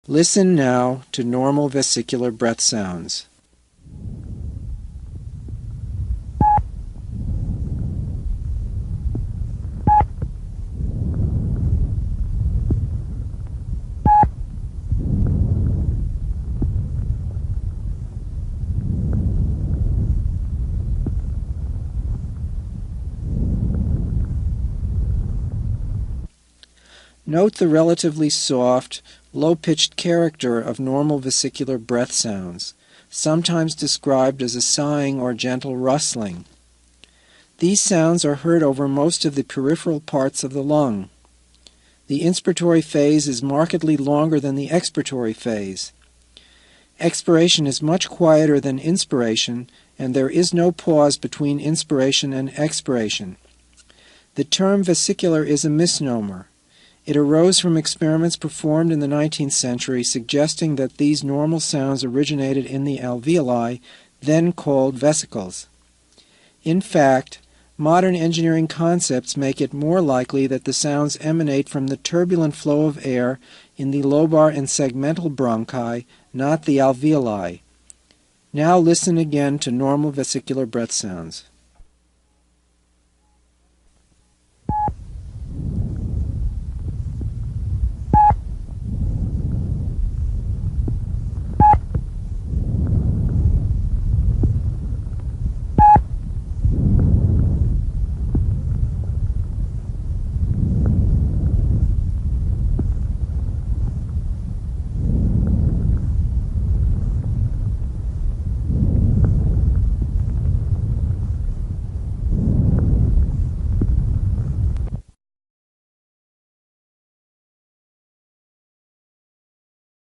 Listen now to normal vesicular breath sounds. Note the relatively soft, low-pitched character of normal vesicular breath sounds, sometimes described as a sighing or gentle rustling. These sounds are heard over most of the peripheral parts of the lung. The inspiratory phase is markedly longer than the expiratory phase. Expiration is much quieter than inspiration, and there is no pause between inspiration and expiration. The term vesicular is a misnomer. It arose from experiments performed in the 19th century suggesting that these normal sounds originated in the alveoli, then called vesicles. In fact, modern engineering concepts make it more likely that the sounds emanate from the turbulent flow of air in the lobar and segmental bronchi, not the alveoli. Now listen again to normal vesicular breath sounds.